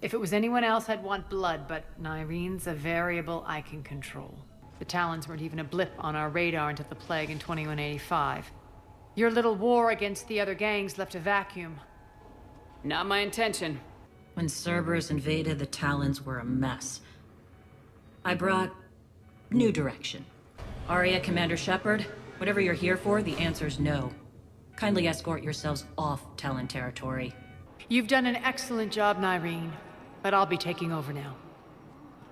If it was anyone else, I'd want blood, but Nyreen's a variable I can control. The Talons weren't even a blip on our radar until the plague in 2185. Your little war against the other gangs left a vacuum. Not my intention. When Cerberus invaded, the Talons were a mess. I brought new direction. Aria, Commander Shepard, whatever you're here for, the answer's no. Kindly escort yourselves off Talon territory. You've done an excellent job, Nyreen, but I'll be taking over now.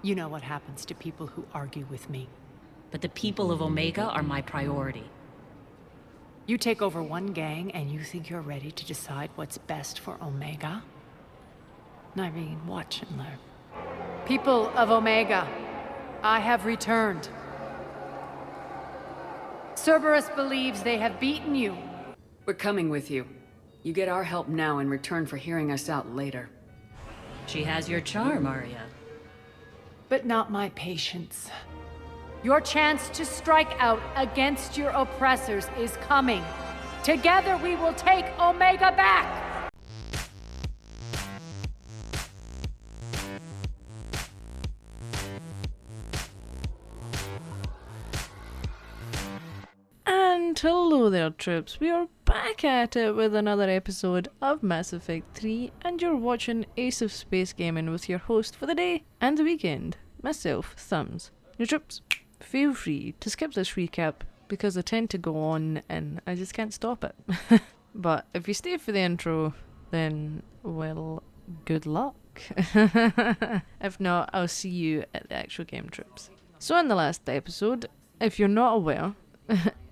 You know what happens to people who argue with me. But the people of Omega are my priority. You take over one gang and you think you're ready to decide what's best for Omega? Nyreen, watch and learn. People of Omega, I have returned. Cerberus believes they have beaten you. We're coming with you. You get our help now in return for hearing us out later. She has your charm, Aria. But not my patience. Your chance to strike out against your oppressors is coming. Together we will take Omega back! And hello there, troops. We are back at it with another episode of Mass Effect 3, and you're watching Ace of Space Gaming with your host for the day and the weekend, myself, Thumbs. Now, troops, feel free to skip this recap because I tend to go on and I just can't stop it. But if you stay for the intro, then, well, good luck. If not, I'll see you at the actual game, troops. So in the last episode, if you're not aware,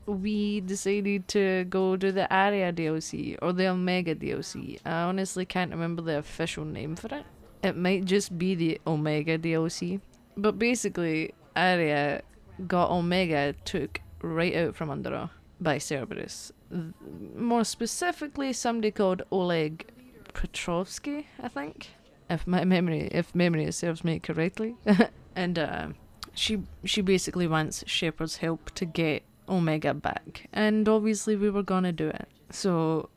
we decided to go do the Aria DLC, or the Omega DLC. I honestly can't remember the official name for it. It might just be the Omega DLC. But basically, Aria got Omega took right out from under her by Cerberus. More specifically, somebody called Oleg Petrovsky, I think. If memory serves me correctly. And she basically wants Shepard's help to get Omega back, and obviously we were gonna do it. So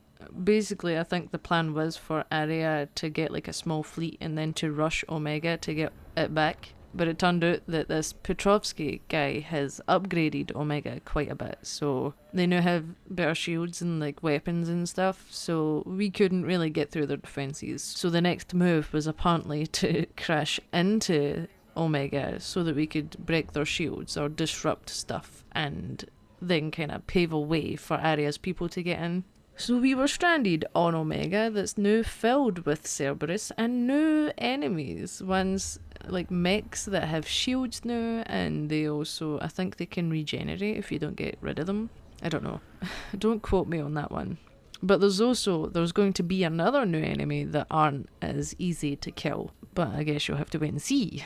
basically I think the plan was for Aria to get like a small fleet and then to rush Omega to get it back, but it turned out that this Petrovsky guy has upgraded Omega quite a bit, so they now have better shields and like weapons and stuff, so we couldn't really get through their defenses. So the next move was apparently to crash into Omega so that we could break their shields or disrupt stuff and then kind of pave a way for Aria's people to get in. So we were stranded on Omega that's now filled with Cerberus and new enemies. Ones like mechs that have shields now, and they also, I think they can regenerate if you don't get rid of them. I don't know. Don't quote me on that one. But there's going to be another new enemy that aren't as easy to kill. But I guess you'll have to wait and see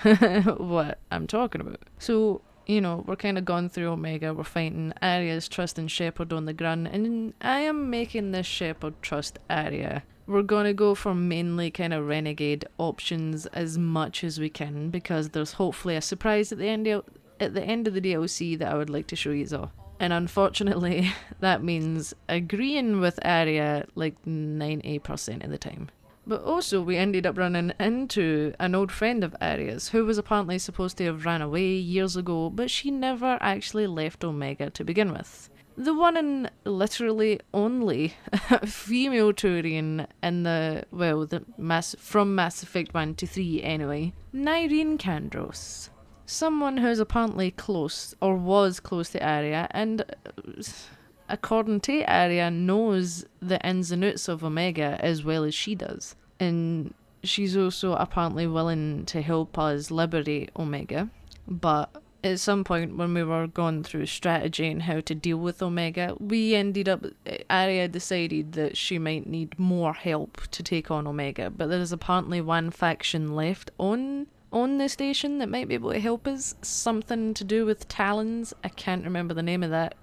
what I'm talking about. So, you know, we're kind of gone through Omega, we're fighting Aria's trusting Shepard on the ground, and I am making this Shepard trust Aria. We're going to go for mainly kind of renegade options as much as we can, because there's hopefully a surprise at the end of the DLC that I would like to show you all. And unfortunately, that means agreeing with Aria like 90% of the time. But also, we ended up running into an old friend of Aria's who was apparently supposed to have ran away years ago, but she never actually left Omega to begin with. The one and literally only female Turian in from Mass Effect 1 to 3 anyway, Nyreen Kandros. Someone who's apparently close, or was close to Aria, and according to Aria, knows the ins and outs of Omega as well as she does. And she's also apparently willing to help us liberate Omega. But at some point when we were going through strategy and how to deal with Omega, Aria decided that she might need more help to take on Omega. But there's apparently one faction left on the station that might be able to help us. Something to do with Talons. I can't remember the name of that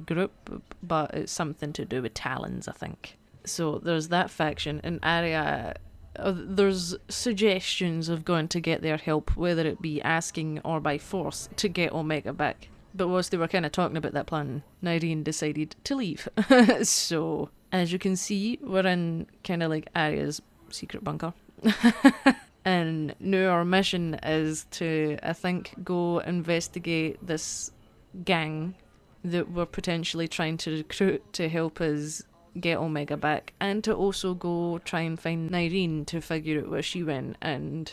group, but it's something to do with Talons, I think. So there's that faction, and Aria, there's suggestions of going to get their help, whether it be asking or by force, to get Omega back. But whilst they were kind of talking about that plan, Nyreen decided to leave. So, as you can see, we're in kind of like Aria's secret bunker. And now our mission is to, I think, go investigate this gang that we're potentially trying to recruit to help us get Omega back, and to also go try and find Nyreen to figure out where she went and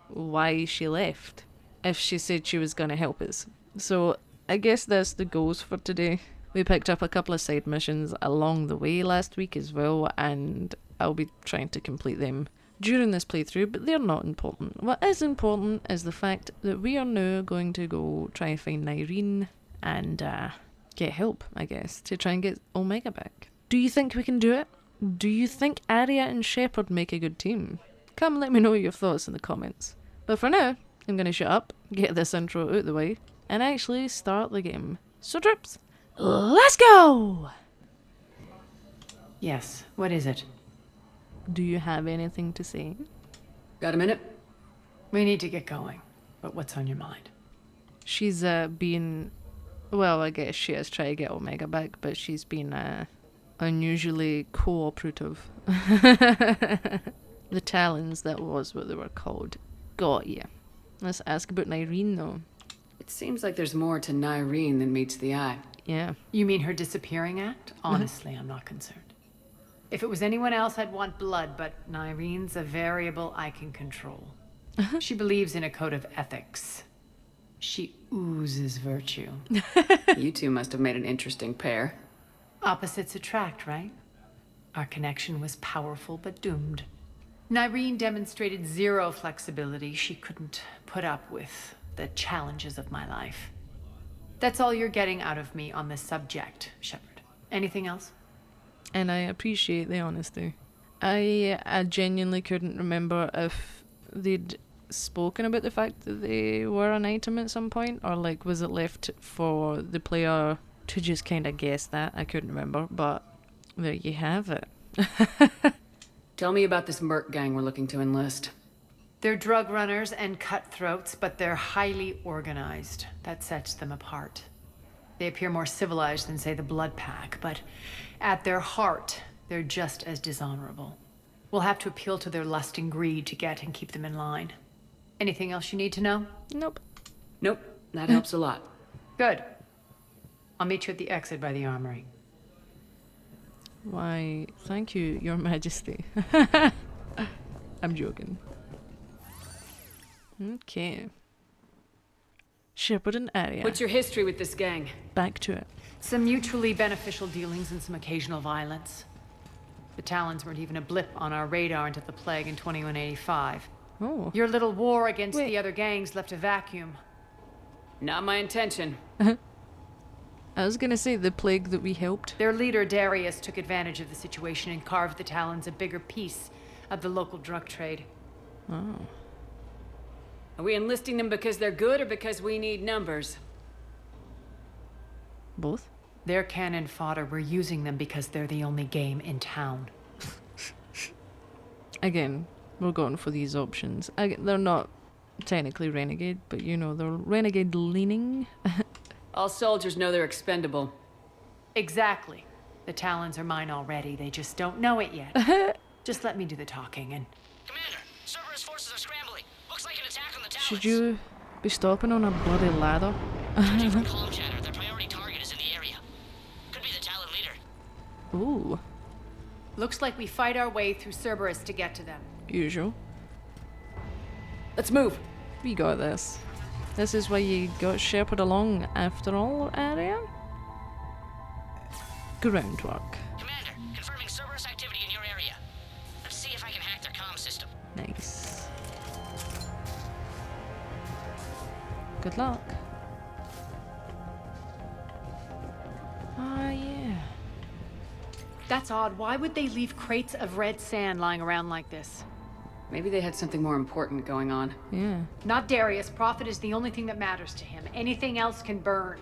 why she left, if she said she was going to help us. So I guess that's the goals for today. We picked up a couple of side missions along the way last week as well, and I'll be trying to complete them during this playthrough, but they're not important. What is important is the fact that we are now going to go try and find Nyreen and get help, I guess, to try and get Omega back. Do you think we can do it? Do you think Aria and Shepard make a good team? Come let me know your thoughts in the comments. But for now, I'm going to shut up, get this intro out of the way, and actually start the game. So Drips, let's go! Yes, what is it? Do you have anything to say? Got a minute? We need to get going. But what's on your mind? She's been... Well, I guess she has tried to get Omega back, but she's been unusually cooperative. The Talons, that was what they were called. Got ya. Let's ask about Nyreen, though. It seems like there's more to Nyreen than meets the eye. Yeah. You mean her disappearing act? Honestly, I'm not concerned. If it was anyone else, I'd want blood, but Nyreen's a variable I can control. She believes in a code of ethics. She oozes virtue. You two must have made an interesting pair. Opposites attract, right? Our connection was powerful but doomed. Nyreen demonstrated zero flexibility. She couldn't put up with the challenges of my life. That's all you're getting out of me on this subject, Shepard. Anything else? And I appreciate the honesty. I genuinely couldn't remember if they'd spoken about the fact that they were an item at some point, or like was it left for the player to just kind of guess that? I couldn't remember, but there you have it. Tell me about this merc gang we're looking to enlist. They're drug runners and cutthroats, but they're highly organized. That sets them apart. They appear more civilized than, say, the Blood Pack, but at their heart, they're just as dishonorable. We'll have to appeal to their lust and greed to get and keep them in line. Anything else you need to know? Nope. Nope, that helps a lot. Good. I'll meet you at the exit by the armory. Why, thank you, Your Majesty. I'm joking. Okay. Shepard and Aria. What's your history with this gang? Back to it. Some mutually beneficial dealings and some occasional violence. The Talons weren't even a blip on our radar until the plague in 2185. Oh. Your little war against Wait. the other gangs left a vacuum. Not my intention. I was gonna say the plague that we helped. Their leader, Darius, took advantage of the situation and carved the Talons a bigger piece of the local drug trade. Oh. Are we enlisting them because they're good or because we need numbers? Both? They're cannon fodder. We're using them because they're the only game in town. Again, we're going for these options. They're not technically renegade, but you know, they're renegade leaning. All soldiers know they're expendable. Exactly. The Talons are mine already. They just don't know it yet. Just let me do the talking and... Commander, Cerberus forces are scrambling. Looks like an attack on the Talons. Should you be stopping on a bloody ladder? Judging from comm chatter, their priority target is in the area. Could be the Talon leader. Ooh, Looks like we fight our way through Cerberus to get to them. usual. Let's move. We got this. This is why you got Shepard along after all, Aria? Groundwork. Commander, confirming Cerberus activity in your area. Let's see if I can hack their comm system. Nice. Good luck. Ah, yeah. That's odd. Why would they leave crates of red sand lying around like this? Maybe they had something more important going on. Yeah. Not Darius. Profit is the only thing that matters to him. Anything else can burn.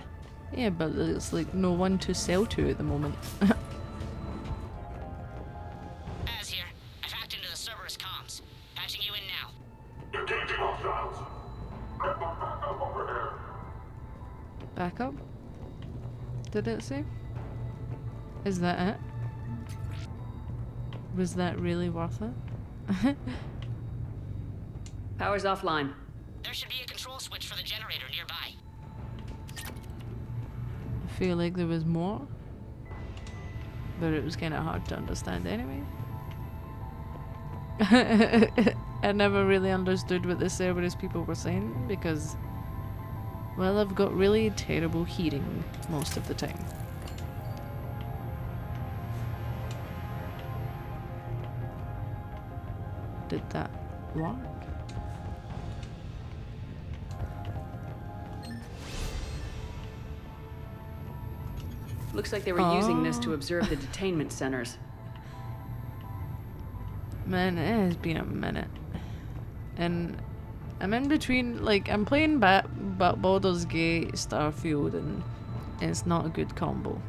Yeah, but it's like no one to sell to at the moment. Az here. I've hacked into the Cerberus comms. Patching you in now. Engaging hostiles. Get the backup over here. Backup? Did it say? Is that it? Was that really worth it? Power's offline. There should be a control switch for the generator nearby. I feel like there was more, but it was kind of hard to understand anyway. I never really understood what the Cerberus people were saying because, well, I've got really terrible hearing most of the time. Did that work? Looks like they were using this to observe the detainment centers. Man, it has been a minute. And I'm in between, like, I'm playing Baldur's Gate, Starfield, and it's not a good combo.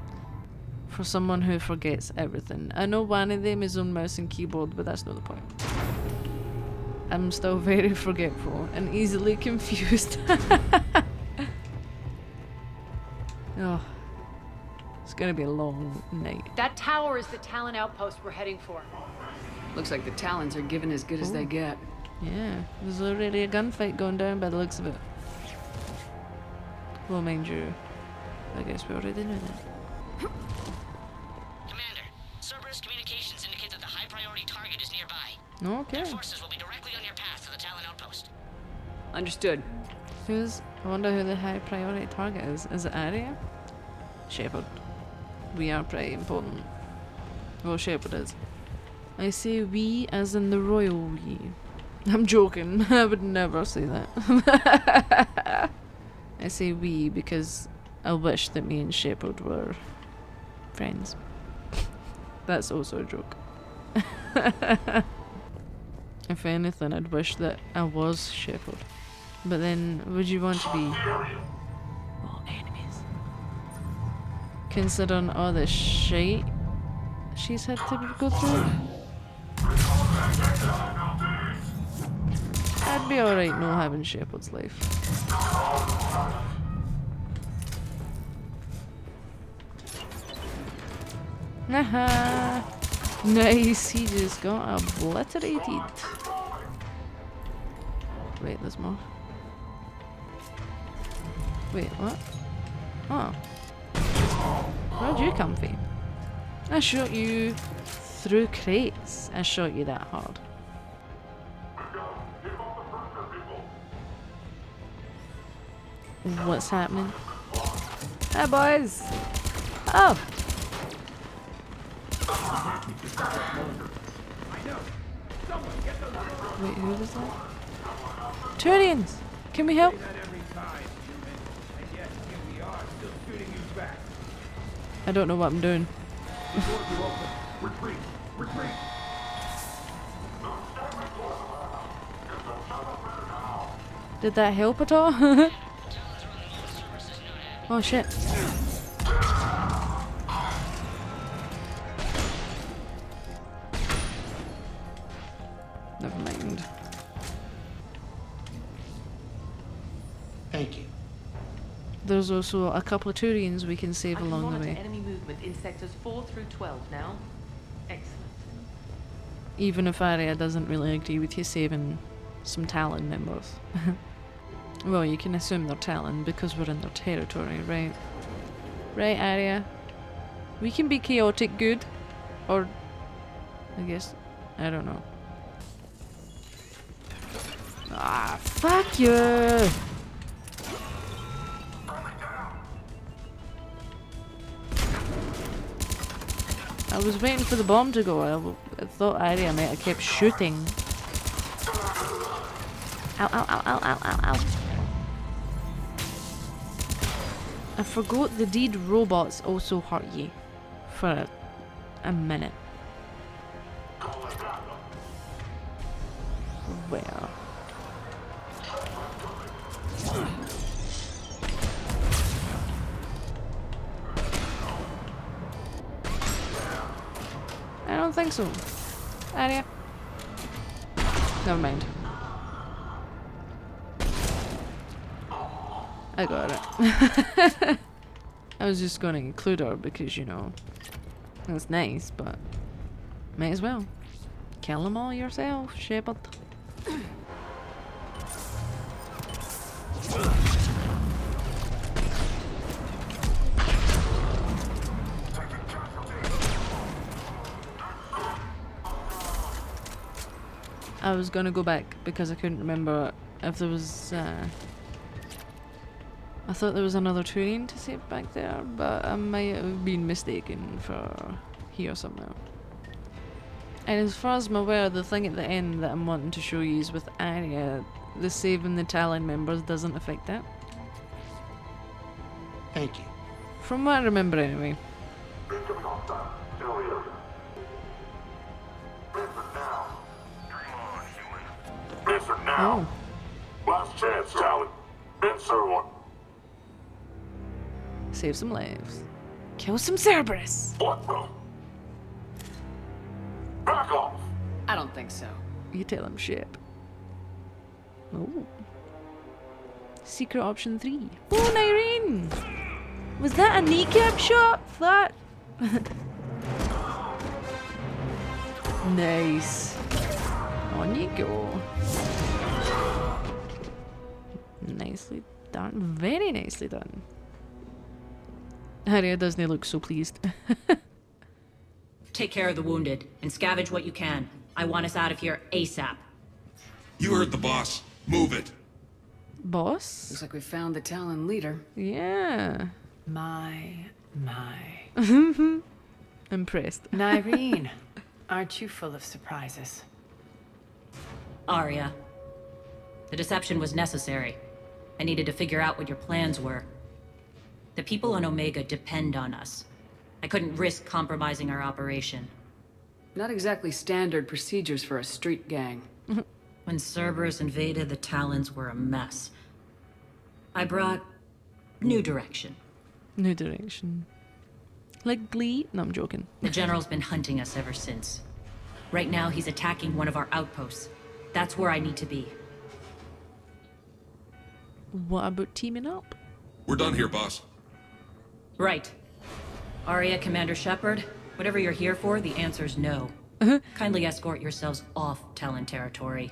For someone who forgets everything. I know one of them is on mouse and keyboard, but that's not the point. I'm still very forgetful and easily confused. Oh, it's gonna be a long night. That tower is the Talon outpost we're heading for. Looks like the Talons are giving as good as they get. Yeah, there's already a gunfight going down by the looks of it. Well, mind you, I guess we already knew that. Commander, Cerberus communications indicate that the high priority target is nearby. Okay. Their forces will be directly on your path to the Talon outpost. Understood. I wonder who the high priority target is. Is it Aria? Shepard. We are pretty important. Well, Shepard is. I say we as in the royal we. I'm joking. I would never say that. I say we because I wish that me and Shepard were friends. That's also a joke. If anything, I'd wish that I was Shepard. But then, would you want to be all enemies? Considering all the shite she's had to go through? I'd be alright not having Shepard's life. Haha! Nice, he just got obliterated. Wait, there's more. Wait, what? Oh. Where'd you come from? I shot you through crates. I shot you that hard. What's happening? Hi, boys! Oh! Wait, who was that? Turians! Can we help? I don't know what I'm doing. Did that help at all? Oh shit. Never mind. Thank you. There's also a couple of Turians we can save I can along the monitor way. enemy movement in sectors 4 through 12 now. Excellent. Even if Aria doesn't really agree with you saving some Talon members. Well, you can assume they're Talon because we're in their territory, right? Right, Aria? We can be chaotic good. Or, I guess, I don't know. Ah, fuck you! I was waiting for the bomb to go. I thought Aria might have kept shooting. Ow, ow, ow, ow, ow, ow, ow. I forgot the deed robots also hurt you. For a minute. Where? I don't think so. Aria. Never mind. I got it. I was just going to include her because, you know, that's nice, but might as well. Kill them all yourself, Shepard. was gonna go back because I couldn't remember if there was. I thought there was another terrain to save back there, but I might have been mistaken for here somewhere. And as far as I'm aware, the thing at the end that I'm wanting to show you is with Aria. The saving the Talon members doesn't affect that. Thank you. From what I remember anyway. Incoming hostile. Still here. Answer now. Dream on, human. Answer now. Oh, Last chance, Talon. Answer one. save some lives. Kill some Cerberus. What the? Back off. I don't think so. You tell him, Shep. Oh. Secret option 3. Oh, Nyreen! Was that a kneecap shot? That. Nice. On you go. Nicely done. Very nicely done. Aria doesn't look so pleased. Take care of the wounded and scavenge what you can. I want us out of here ASAP. You heard the boss. Move it. Boss? Looks like we found the Talon leader. Yeah. My. Impressed. Nyreen, aren't you full of surprises? Aria. The deception was necessary. I needed to figure out what your plans were. The people on Omega depend on us. I couldn't risk compromising our operation. Not exactly standard procedures for a street gang. When Cerberus invaded, the Talons were a mess. I brought new direction. New direction. Like Glee? No, I'm joking. The General's been hunting us ever since. Right now, he's attacking one of our outposts. That's where I need to be. What about teaming up? We're done here, boss. Right. Aria, Commander Shepard, whatever you're here for, the answer's no. Kindly escort yourselves off Talon territory.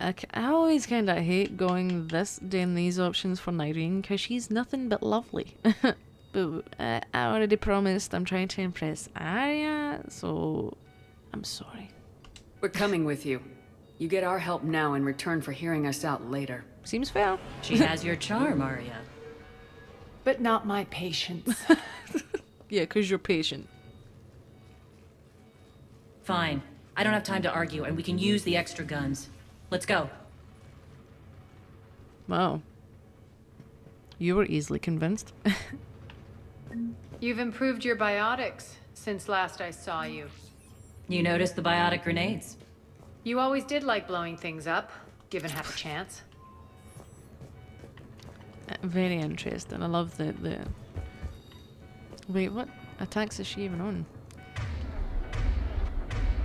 I always kind of hate doing these options for Nyreen, because she's nothing but lovely. But I already promised I'm trying to impress Aria, so I'm sorry. We're coming with you. You get our help now in return for hearing us out later. Seems fair. She has your charm, Aria. But not my patience. Yeah, because you're patient. Fine. I don't have time to argue, and we can use the extra guns. Let's go. Wow. You were easily convinced. You've improved your biotics since last I saw you. You noticed the biotic grenades? You always did like blowing things up, given half a chance. Very interesting. I love the... Wait, what attacks is she even on?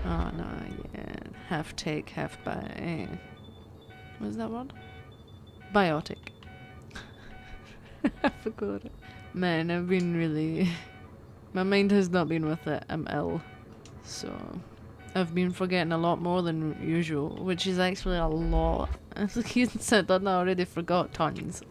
Oh, no, yeah. Half take, half what is that word? Biotic. I forgot it. Man, I've been really... My mind has not been with it. I'm ill. So... I've been forgetting a lot more than usual, which is actually a lot. As you said, I already forgot tons.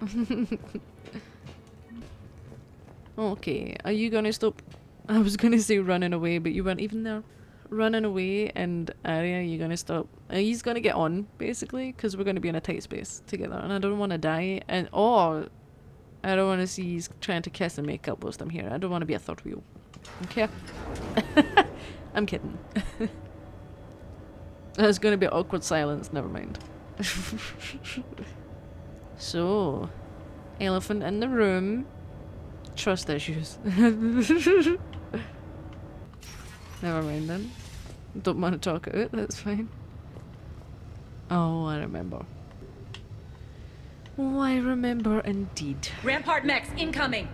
Okay, are you gonna stop? I was gonna say running away, but you weren't even there. Running away, and Aria, you're gonna stop. He's gonna get on, basically, because we're gonna be in a tight space together, and I don't want to die, and or I don't want to see he's trying to kiss and make up whilst I'm here. I don't want to be a third wheel. Okay? I'm kidding. There's gonna be awkward silence, never mind. So, elephant in the room. Trust issues. Never mind then. Don't want to talk it out, that's fine. Oh, I remember. Oh, I remember indeed. Rampart mechs incoming!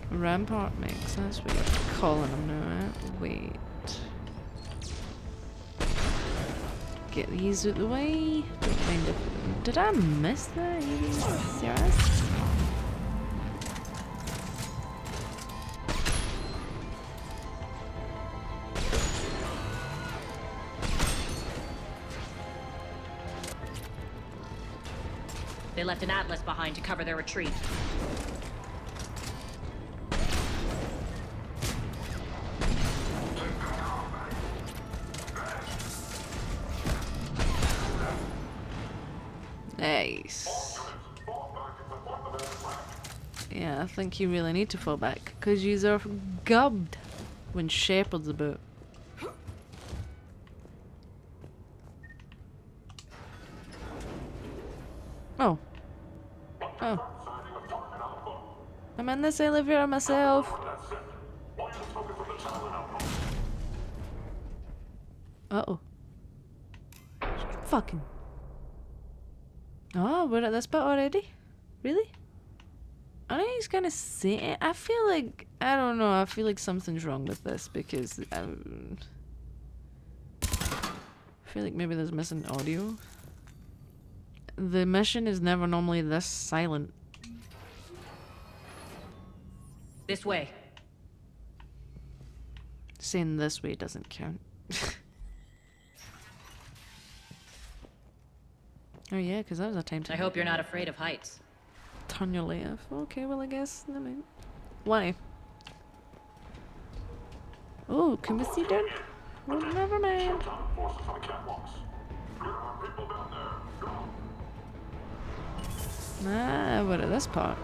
Rampart mix, that's what you're calling them now, eh? Wait. Get these out the way. Don't mind if... Did I miss that? Are you serious? They left an atlas behind to cover their retreat. Nice. Yeah, I think you really need to fall back, because you are gubbed when Shepard's about. Oh. Oh. I'm in this elevator myself. Uh-oh. Fucking. Oh, we're at this bit already? Really? I know he's gonna say it. I feel like, I don't know, I feel like something's wrong with this because I feel like maybe there's missing audio. The mission is never normally this silent. This way. Saying this way doesn't count. Oh yeah, because that was a time to I hope you're not afraid of heights. turn your left. Okay, well I guess, I mean, why? Oh, can we see down? Well, never mind. Ah, what at this part?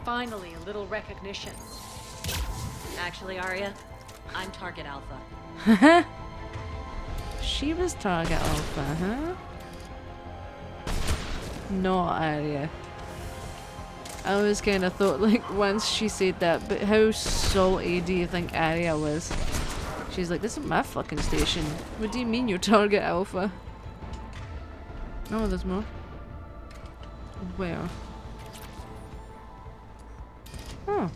Finally, a little recognition. Actually, Aria, I'm target alpha. She was target alpha, huh? Not Aria. I always kind of thought, like, once she said that, but how salty do you think Aria was? She's like, this is my fucking station. What do you mean you're target alpha? Oh, there's more. Where? Oh.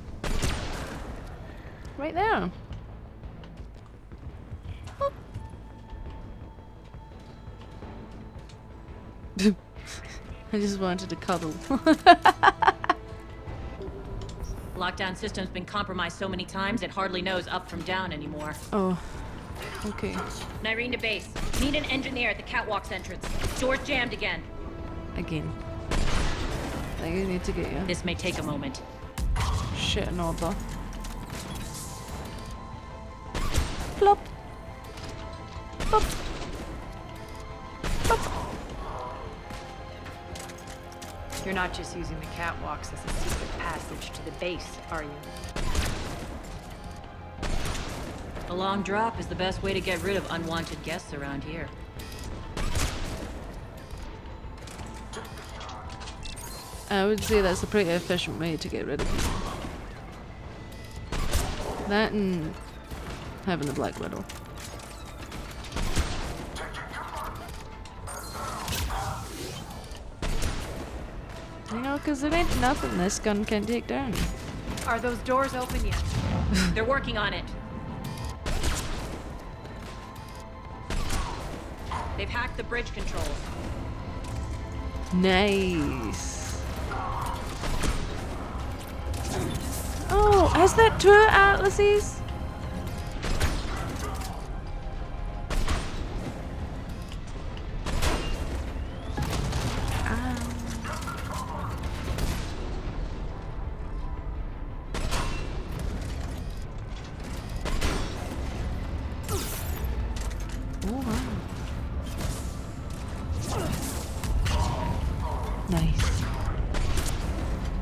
Right there. I just wanted to cuddle. Lockdown system's been compromised so many times it hardly knows up from down anymore. Oh. Okay. Nyreen to base. Need an engineer at the catwalk's entrance. Door's jammed again. Again. I need to get you. This may take a moment. Shit in order. Plop. Plop. Plop. You're not just using the catwalks as a secret passage to the base, are you? A long drop is the best way to get rid of unwanted guests around here. I would say that's a pretty efficient way to get rid of people. That and having the Black Widow. You know, because there ain't nothing this gun can take down. Are those doors open yet? They're working on it. They've hacked the bridge controls. Nice. Oh, has that two atlases?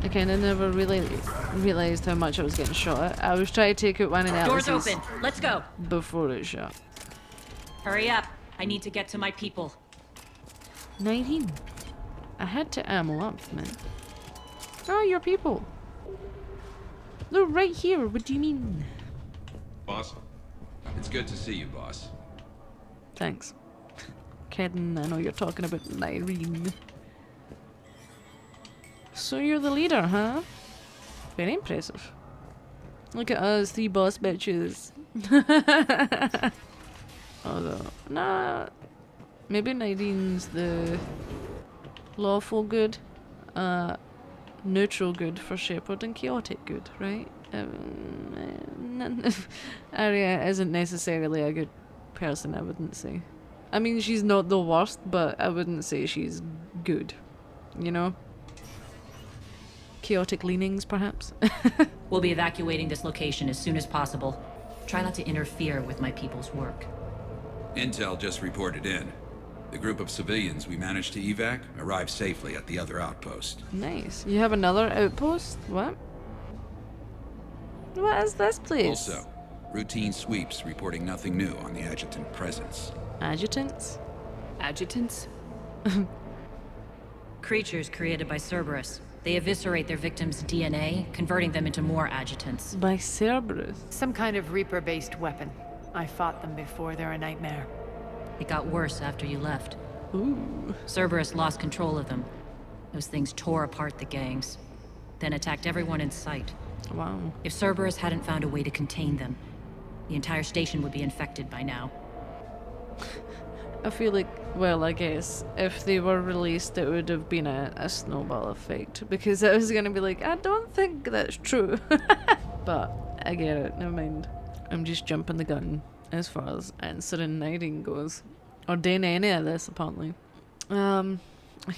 I kind of never really realised how much I was getting shot at. I was trying to take out one of the Doors atlases open. Let's go. before it shot. Hurry up. I need to get to my people. Nyreen. I had to ammo up, man. Oh, your people. They're right here. What do you mean? Boss? It's good to see you, boss. Thanks. Kidding, I know you're talking about Nyreen. So you're the leader, huh? Very impressive. Look at us, 3 boss bitches. Although, nah. Maybe Nyreen's the lawful good, neutral good for Shepard and chaotic good, right? Aria isn't necessarily a good person, I wouldn't say. I mean, she's not the worst, but I wouldn't say she's good, you know? Chaotic leanings, perhaps? We'll be evacuating this location as soon as possible. Try not to interfere with my people's work. Intel just reported in. The group of civilians we managed to evac arrived safely at the other outpost. Nice. You have another outpost? What? What is this place? Also, routine sweeps reporting nothing new on the adjutant presence. Adjutants? Adjutants? Creatures created by Cerberus. They eviscerate their victims' DNA, converting them into more adjutants. By Cerberus. Some kind of Reaper-based weapon. I fought them before, they're a nightmare. It got worse after you left. Ooh. Cerberus lost control of them. Those things tore apart the gangs, then attacked everyone in sight. Wow. If Cerberus hadn't found a way to contain them, the entire station would be infected by now. I feel like, well, I guess if they were released, it would have been a snowball effect. Because I was going to be like, I don't think that's true. But I get it, never mind. I'm just jumping the gun as far as answering Nyreen goes. Or doing any of this, apparently. I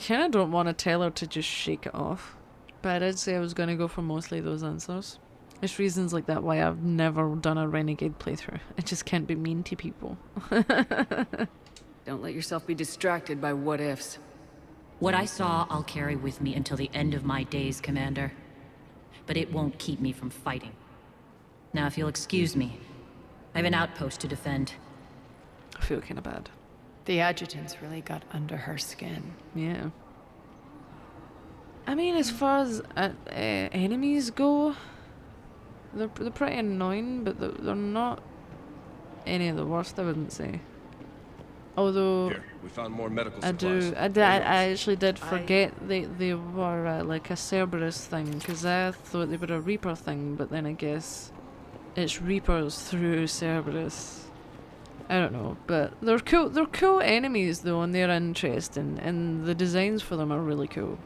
kind of don't want to tell her to just shake it off. But I did say I was going to go for mostly those answers. There's reasons like that why I've never done a Renegade playthrough. I just can't be mean to people. Don't let yourself be distracted by what-ifs. What I saw, I'll carry with me until the end of my days, Commander. But it won't keep me from fighting. Now, if you'll excuse me, I have an outpost to defend. I feel kind of bad. The adjutants really got under her skin. Yeah. I mean, as far as enemies go, they're pretty annoying, but they're not any of the worst, I wouldn't say. Although Here, we found more medical I supplies. I actually did forget they were like a Cerberus thing, because I thought they were a Reaper thing, but then I guess it's Reapers through Cerberus. I don't know, but they're cool. They're cool enemies though, and they're interesting, and the designs for them are really cool.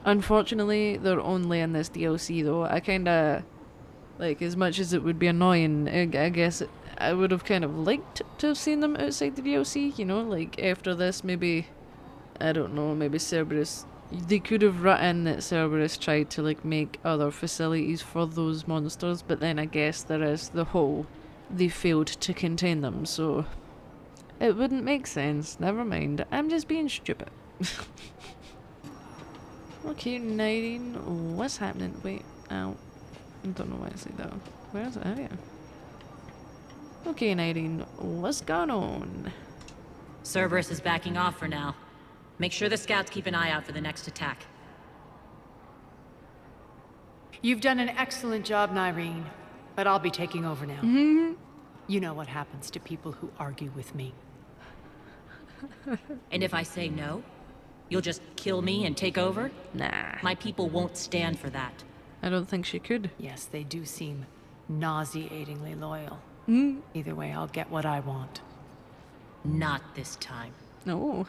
Unfortunately, they're only in this DLC though. I kinda like, as much as it would be annoying, I guess I would have kind of liked to have seen them outside the DLC, you know, like after this maybe, I don't know, maybe Cerberus, they could have written that Cerberus tried to like make other facilities for those monsters, but then I guess there is the whole, they failed to contain them, so it wouldn't make sense. Never mind, I'm just being stupid. Okay, Nyreen, what's happening? Wait, ow. I don't know why I say that. Where is it? Oh, yeah. Okay, Nyreen, what's going on? Cerberus is backing off for now. Make sure the scouts keep an eye out for the next attack. You've done an excellent job, Nyreen, but I'll be taking over now. You know what happens to people who argue with me. And if I say no, you'll just kill me and take over? Nah, My people won't stand for that. I don't think she could. Yes, they do seem nauseatingly loyal. Either way, I'll get what I want. Not this time. No.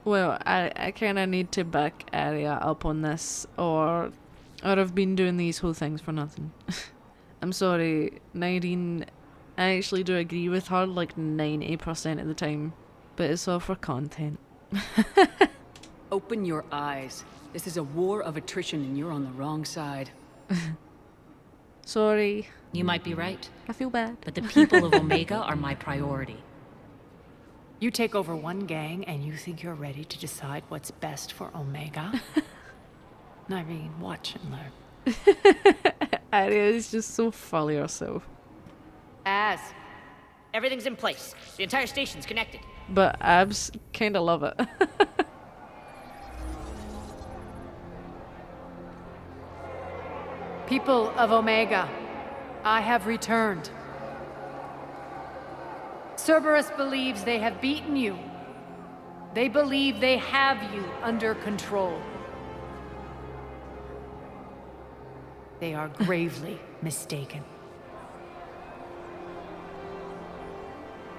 Well, I kind of need to back Aria up on this, or I've been doing these whole things for nothing. I'm sorry, Nyreen, I actually do agree with her like 90% of the time, but it's all for content. Open your eyes. This is a war of attrition and you're on the wrong side. Sorry, You might be right, I feel bad. but the people of Omega are my priority. You take over one gang and you think you're ready to decide what's best for Omega? Nyreen, watch and learn. Aria is just so fully herself. As. Everything's in place. The entire station's connected. But abs kind of love it. People of Omega, I have returned. Cerberus believes they have beaten you. They believe they have you under control. They are gravely mistaken.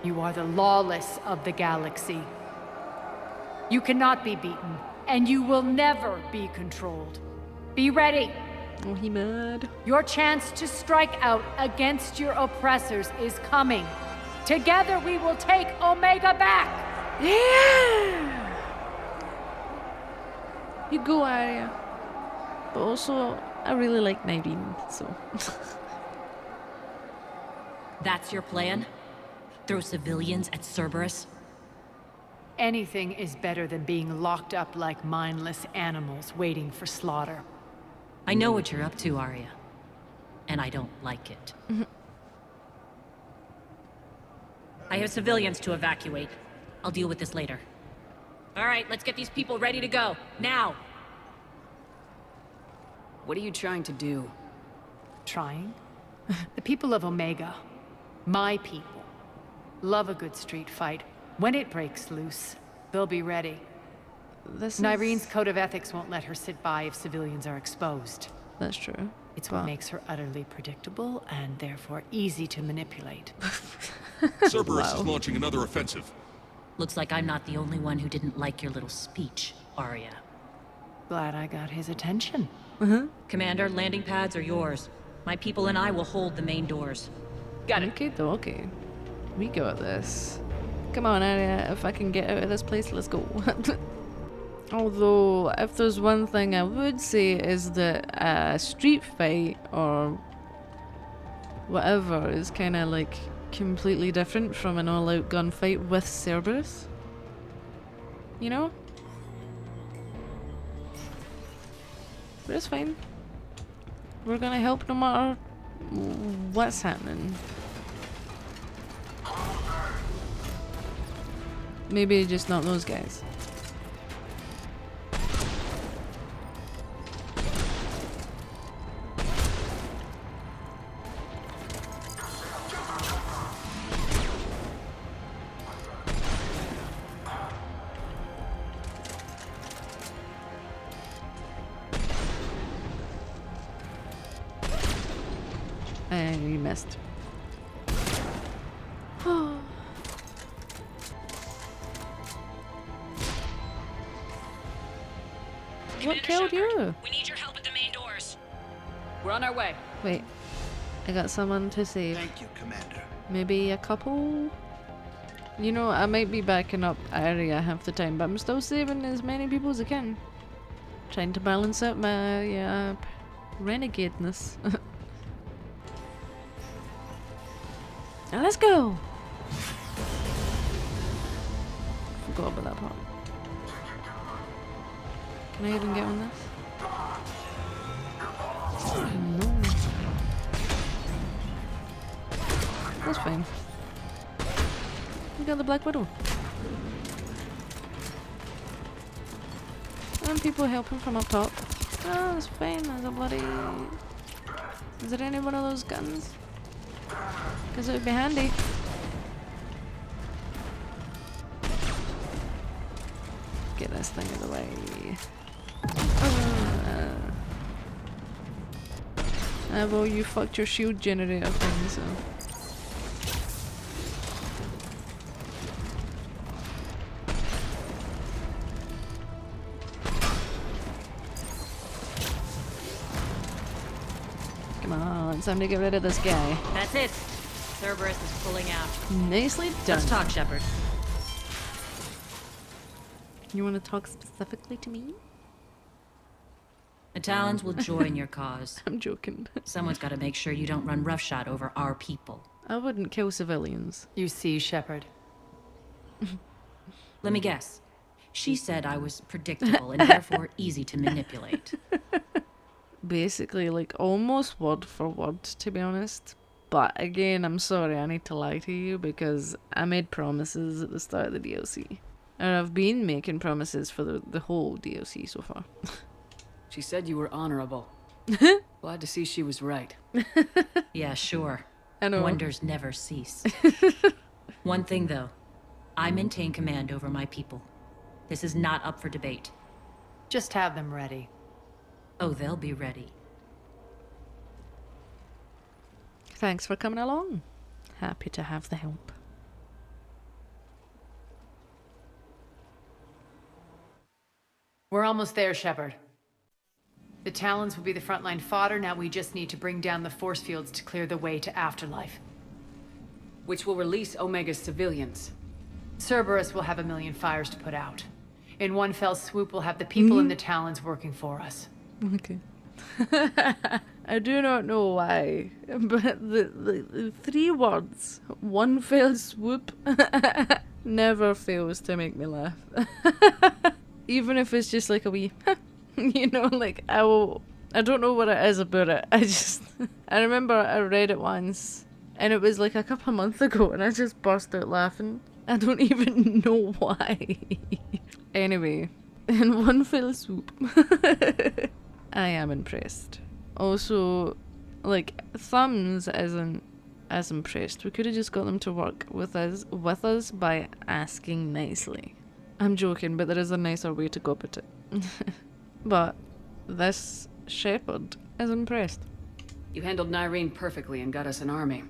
You are the lawless of the galaxy. You cannot be beaten, and you will never be controlled. Be ready. Oh, he mad. Your chance to strike out against your oppressors is coming. Together we will take Omega back! Yeah! You go, Aria. But also, I really like Nyreen, so... That's your plan? Throw civilians at Cerberus? Anything is better than being locked up like mindless animals waiting for slaughter. I know what you're up to, Aria. And I don't like it. I have civilians to evacuate. I'll deal with this later. All right, let's get these people ready to go. Now! What are you trying to do? Trying? The people of Omega, my people, love a good street fight. When it breaks loose, they'll be ready. Nyreen's code of ethics won't let her sit by if civilians are exposed. That's true. It's what makes her utterly predictable and therefore easy to manipulate. Cerberus is launching another offensive. Looks like I'm not the only one who didn't like your little speech, Aria. Glad I got his attention. Commander, landing pads are yours. My people and I will hold the main doors. Got it. Okay, though, okay. We got this. Come on, Aria, if I can get out of this place, let's go. Although, if there's one thing I would say is that a street fight or whatever is kind of like completely different from an all-out gunfight with Cerberus. You know? But it's fine. We're gonna help no matter what's happening. Maybe just not those guys. And you missed. What killed you? We need your help at the main doors. We're on our way. Wait, I got someone to save. Thank you, Commander. Maybe a couple? You know, I might be backing up Aria half the time, but I'm still saving as many people as I can. Trying to balance out my renegadeness. Now let's go! Forgot about that part. Can I even get on this? No. That's fine. We got the Black Widow. And people helping from up top. Oh, that's fine. There's a bloody... Is there any one of those guns? Because it would be handy. Get this thing out of the way. Well, you fucked your shield generator thing, so... Come on, it's time to get rid of this guy. That's it. Cerberus is pulling out. Nicely done. Let's talk, Shepard. You want to talk specifically to me? The Talons will join your cause. I'm joking. Someone's got to make sure you don't run roughshod over our people. I wouldn't kill civilians. You see, Shepard. Let me guess. She said I was predictable and therefore easy to manipulate. Basically, like, almost word for word, to be honest. But again, I'm sorry, I need to lie to you because I made promises at the start of the DLC. Or I've been making promises for the whole DLC so far. She said you were honorable. Glad to see she was right. Yeah, sure. I know. Wonders never cease. One thing, though. I maintain command over my people. This is not up for debate. Just have them ready. Oh, they'll be ready. Thanks for coming along. Happy to have the help. We're almost there, Shepard. The Talons will be the frontline fodder. Now we just need to bring down the force fields to clear the way to Afterlife. Which will release Omega's civilians. Cerberus will have a million fires to put out. In one fell swoop, we'll have the people in the Talons working for us. Okay. I do not know why, but the three words, one fell swoop, never fails to make me laugh. Even if it's just like a wee, you know, like I don't know what it is about it. I remember I read it once, and it was like a couple of months ago, and I just burst out laughing. I don't even know why. Anyway, in one fell swoop, I am impressed. Also, like, Thumbs isn't as impressed. We could have just got them to work with us by asking nicely. I'm joking, but there is a nicer way to go about it. But this Shepard is impressed. You handled Nyreen perfectly and got us an army.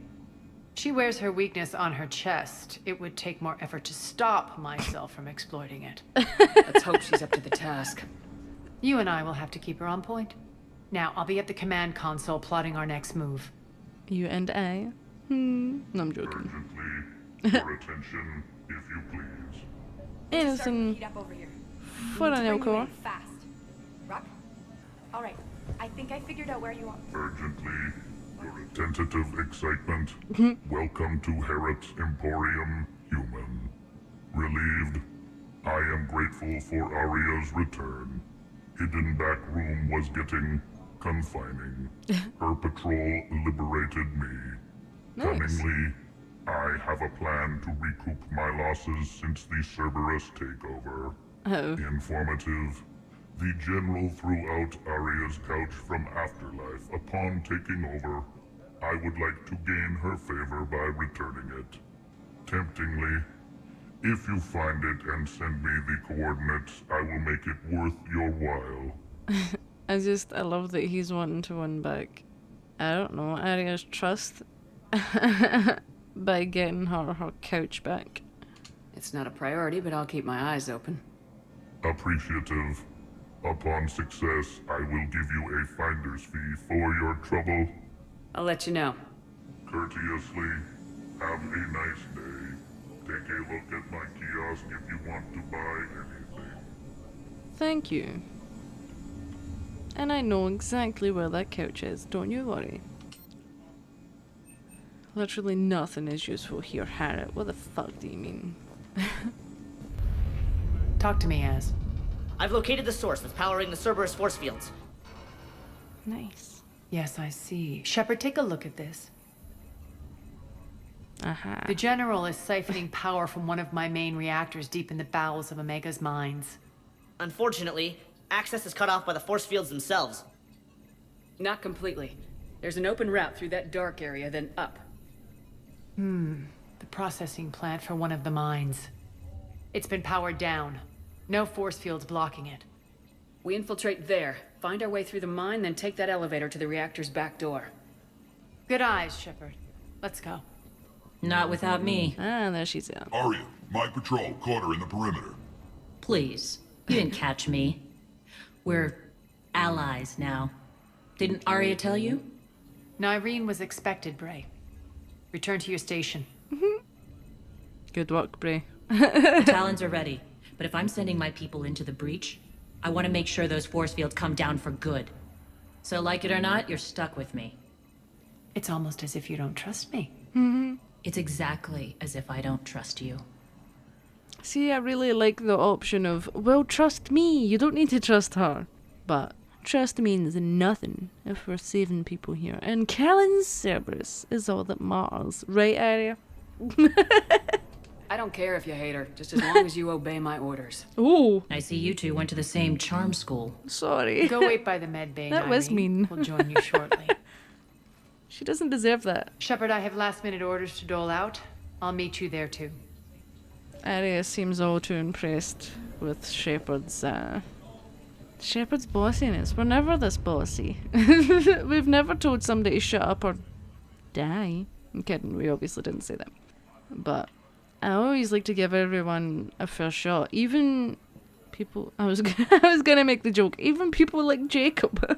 She wears her weakness on her chest. It would take more effort to stop myself from exploiting it. Let's hope she's up to the task. You and I will have to keep her on point. Now, I'll be at the command console plotting our next move. You and I? No, I'm joking. Urgently, your attention, if you please. Anything Heat up over here. for an Bring you Elcor? in fast. Rock? All right. I think I figured out where you are. Urgently, your tentative excitement. Welcome to Herod Emporium, human. Relieved, I am grateful for Aria's return. Hidden back room was getting confining. Her patrol liberated me. Nice. Cunningly, I have a plan to recoup my losses since the Cerberus takeover. Oh. Informative. The General threw out Aria's couch from Afterlife upon taking over. I would like to gain her favor by returning it. Temptingly, if you find it and send me the coordinates, I will make it worth your while. I love that he's wanting to win back, I don't know, Aria's trust by getting her couch back. It's not a priority, but I'll keep my eyes open. Appreciative. Upon success, I will give you a finder's fee for your trouble. I'll let you know. Courteously, have a nice day. Take a look at my kiosk if you want to buy anything. Thank you. And I know exactly where that couch is, don't you worry. Literally nothing is useful here, Harriet. What the fuck do you mean? Talk to me, Az. I've located the source that's powering the Cerberus force fields. Nice. Yes, I see. Shepard, take a look at this. Aha. The General is siphoning power from one of my main reactors deep in the bowels of Omega's mines. Unfortunately, access is cut off by the force fields themselves. Not completely. There's an open route through that dark area, then up. The processing plant for one of the mines. It's been powered down. No force fields blocking it. We infiltrate there, find our way through the mine, then take that elevator to the reactor's back door. Good eyes, Shepard. Let's go. Not without me. Ah, there she's at. Aria, my patrol caught her in the perimeter. Please. You didn't catch me. We're allies now. Didn't Aria tell you? Nyreen was expected, Bray. Return to your station. Good work, Bray. The Talons are ready. But if I'm sending my people into the breach, I want to make sure those force fields come down for good. So like it or not, you're stuck with me. It's almost as if you don't trust me. It's exactly as if I don't trust you. See, I really like the option of, well, trust me, you don't need to trust her. But trust means nothing if we're saving people here. And Callan's Cerberus is all that matters. Right, Aria? I don't care if you hate her, just as long as you obey my orders. Ooh, I see you two went to the same charm school. sorry. Go wait by the med bay, That was Nyreen. mean. We'll join you shortly. She doesn't deserve that. Shepard, I have last-minute orders to dole out. I'll meet you there, too. Aria seems all too impressed with Shepard's bossiness. We're never this bossy. We've never told somebody to shut up or die. I'm kidding, we obviously didn't say that. But I always like to give everyone a fair shot. Even people... I was gonna make the joke. Even people like Jacob.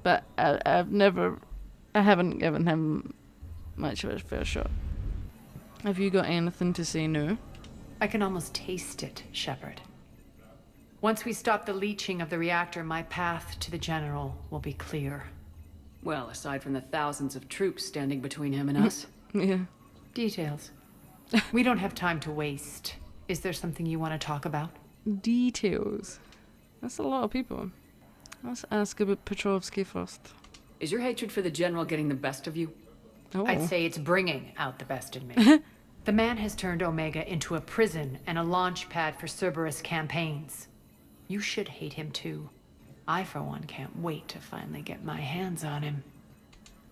But I haven't given him much of a fair shot. Have you got anything to say now? I can almost taste it, Shepard. Once we stop the leaching of the reactor, my path to the General will be clear. Well, aside from the thousands of troops standing between him and us. Yeah. Details. We don't have time to waste. Is there something you want to talk about? Details. That's a lot of people. Let's ask about Petrovsky first. Is your hatred for the General getting the best of you? Oh. I'd say it's bringing out the best in me. The man has turned Omega into a prison and a launch pad for Cerberus campaigns. You should hate him too. I, for one, can't wait to finally get my hands on him.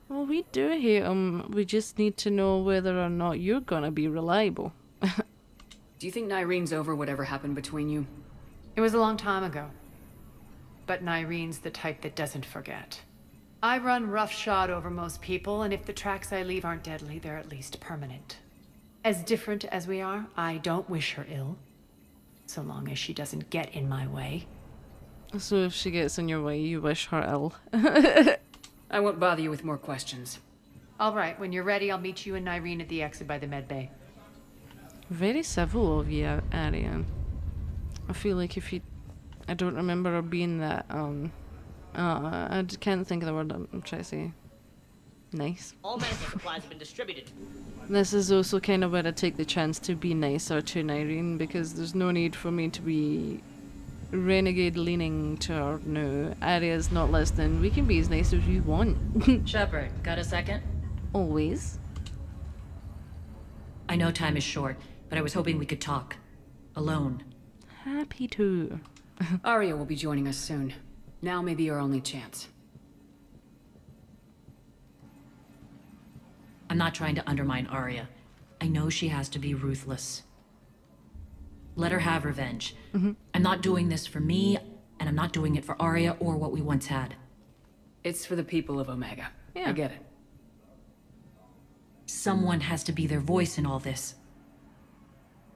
Well, we do hate him. We just need to know whether or not you're gonna be reliable. Do you think Nyreen's over whatever happened between you? It was a long time ago. But Nyreen's the type that doesn't forget. I run roughshod over most people, and if the tracks I leave aren't deadly, they're at least permanent. As different as we are, I don't wish her ill. So long as she doesn't get in my way. So if she gets in your way, you wish her ill. I won't bother you with more questions. All right, when you're ready, I'll meet you and Nyreen at the exit by the med bay. Very civil of you, Aria. I feel like if you... I don't remember her being that, can't think of the word I'm trying to say. Nice. All medical supplies have been distributed. This is also kind of where I take the chance to be nicer to Nyreen, because there's no need for me to be renegade leaning to her. No, Aria's not listening. We can be as nice as we want. Shepard, got a second? Always. I know time is short, but I was hoping we could talk. Alone. Happy to. Aria will be joining us soon. Now may be our only chance. I'm not trying to undermine Aria. I know she has to be ruthless. Let her have revenge. I'm not doing this for me, and I'm not doing it for Aria or what we once had. It's for the people of Omega. Yeah. I get it. Someone has to be their voice in all this.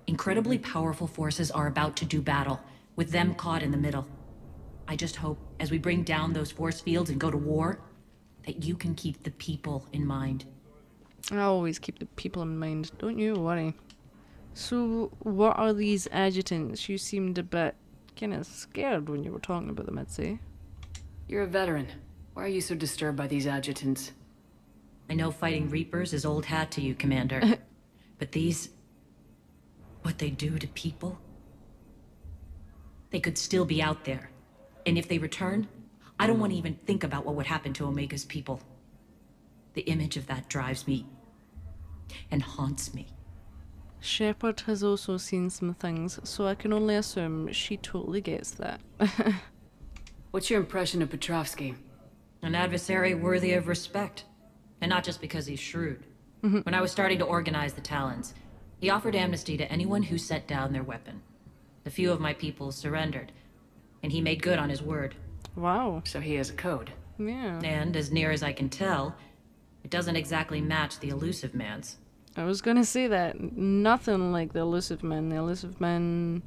Incredibly powerful forces are about to do battle, with them caught in the middle. I just hope, as we bring down those force fields and go to war, that you can keep the people in mind. I always keep the people in mind, don't you worry. So, what are these adjutants? You seemed a bit kind of scared when you were talking about them, I'd say. You're a veteran. Why are you so disturbed by these adjutants? I know fighting Reapers is old hat to you, Commander. But these... what they do to people? They could still be out there. And if they return, I don't want to even think about what would happen to Omega's people. The image of that drives me and haunts me. Shepard has also seen some things, so I can only assume she totally gets that. What's your impression of Petrovsky? An adversary worthy of respect. And not just because he's shrewd. When I was starting to organize the Talons, he offered amnesty to anyone who set down their weapon. A few of my people surrendered, and he made good on his word. Wow. So he has a code. Yeah. And as near as I can tell, it doesn't exactly match the Elusive Man's. I was gonna say that. Nothing like the Elusive Man. The Elusive Man,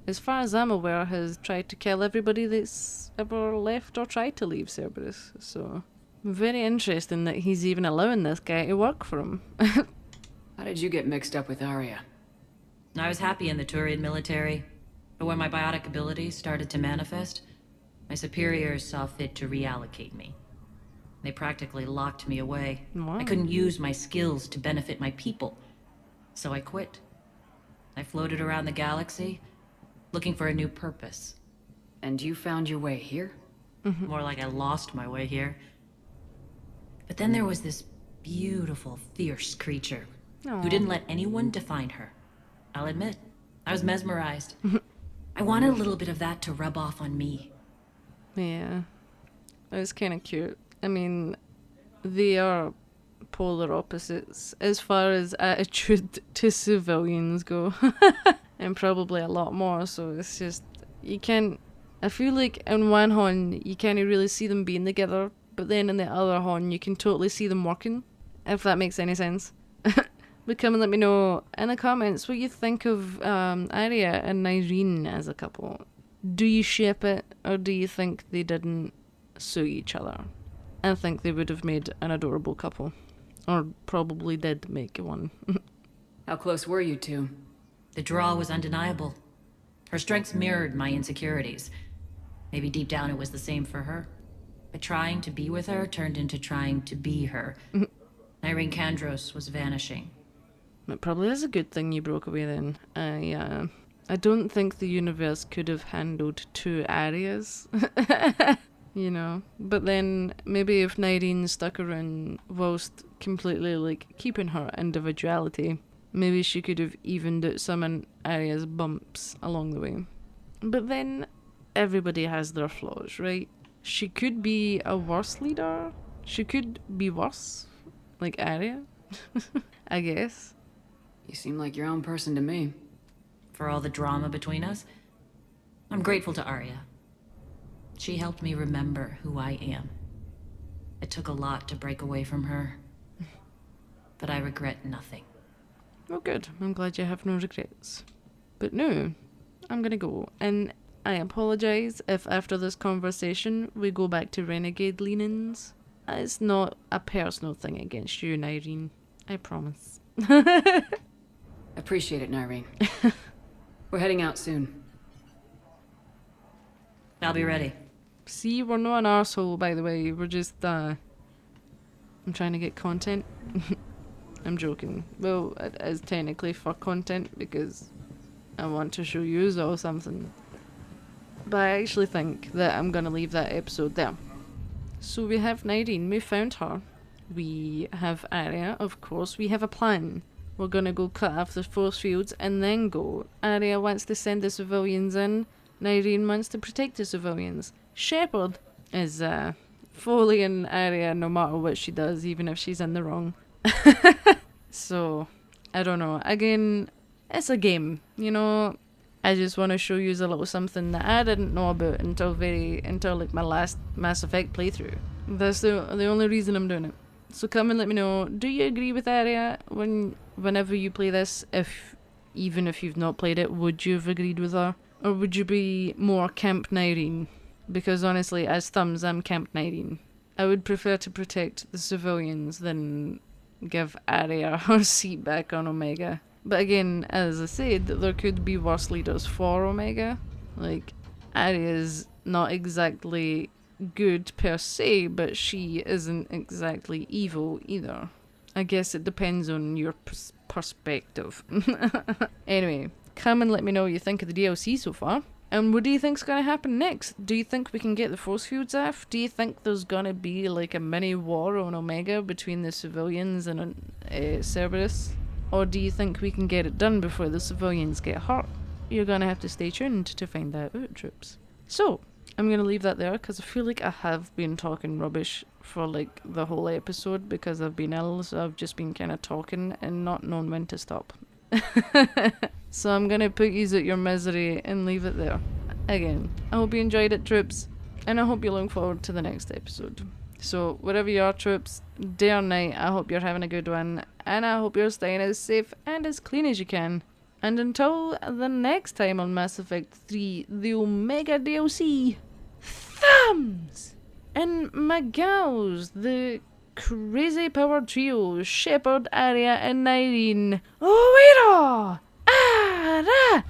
as far as I'm aware, has tried to kill everybody that's ever left or tried to leave Cerberus. So, very interesting that he's even allowing this guy to work for him. How did you get mixed up with Aria? I was happy in the Turian military, but when my biotic abilities started to manifest, my superiors saw fit to reallocate me. They practically locked me away. Wow. I couldn't use my skills to benefit my people, so I quit. I floated around the galaxy, looking for a new purpose. And you found your way here? More like I lost my way here. But then there was this beautiful, fierce creature who didn't let anyone define her. I'll admit, I was mesmerized. I wanted a little bit of that to rub off on me. Yeah. It was kind of cute. I mean, they are polar opposites as far as attitude to civilians go. And probably a lot more, so it's just, you can't, I feel like in one hand you can't really see them being together, but then in the other hand you can totally see them working, if that makes any sense. But come and let me know in the comments what you think of Aria and Nyreen as a couple. Do you ship it, or do you think they didn't suit each other? I think they would have made an adorable couple. Or probably did make one. How close were you two? The draw was undeniable. Her strengths mirrored my insecurities. Maybe deep down it was the same for her. But trying to be with her turned into trying to be her. Nyreen Kandros was vanishing. It probably is a good thing you broke away then. I don't think the universe could have handled two Arias. You know, but then maybe if Nyreen stuck around whilst completely like keeping her individuality, maybe she could have evened out some in Aria's bumps along the way. But then everybody has their flaws, right? She could be a worse leader. She could be worse, like Aria, I guess. You seem like your own person to me. For all the drama between us, I'm grateful to Aria. She helped me remember who I am. It took a lot to break away from her, but I regret nothing. Oh good, I'm glad you have no regrets. But no, I'm gonna go, and I apologise if after this conversation we go back to renegade leanings. It's not a personal thing against you, Nyreen. I promise. Appreciate it, Nyreen. We're heading out soon. I'll be ready. See, we're not an arsehole, by the way. We're just, I'm trying to get content. I'm joking. Well, it is technically for content because I want to show you all something. But I actually think that I'm gonna leave that episode there. So we have Nyreen, we found her. We have Aria, of course. We have a plan. We're gonna go cut off the force fields and then go. Aria wants to send the civilians in. Nyreen wants to protect the civilians. Shepard is following Aria no matter what she does, even if she's in the wrong. So, I don't know. Again, it's a game, you know. I just want to show you a little something that I didn't know about until like my last Mass Effect playthrough. That's the only reason I'm doing it. So come and let me know. Do you agree with Aria whenever you play this? Even if you've not played it, would you have agreed with her? Or would you be more Camp Nyreen? Because honestly, as thumbs, I'm Camp Nyreen. I would prefer to protect the civilians than give Aria her seat back on Omega. But again, as I said, there could be worse leaders for Omega. Like, Aria's not exactly good per se, but she isn't exactly evil either. I guess it depends on your perspective. Anyway, come and let me know what you think of the DLC so far. And what do you think's gonna happen next? Do you think we can get the force fields off? Do you think there's gonna be like a mini war on Omega between the civilians and Cerberus? Or do you think we can get it done before the civilians get hurt? You're gonna have to stay tuned to find that out, troops. So, I'm gonna leave that there because I feel like I have been talking rubbish for like the whole episode because I've been ill, so I've just been kind of talking and not known when to stop. So I'm gonna put yous at your misery and leave it there. Again, I hope you enjoyed it, troops, and I hope you look forward to the next episode. So, wherever you are, troops, day or night, I hope you're having a good one, and I hope you're staying as safe and as clean as you can. And until the next time on Mass Effect 3, the Omega DLC, thumbs! And my gals, the crazy power trio, Shepard, Aria, and Nyreen. Oida! Ara!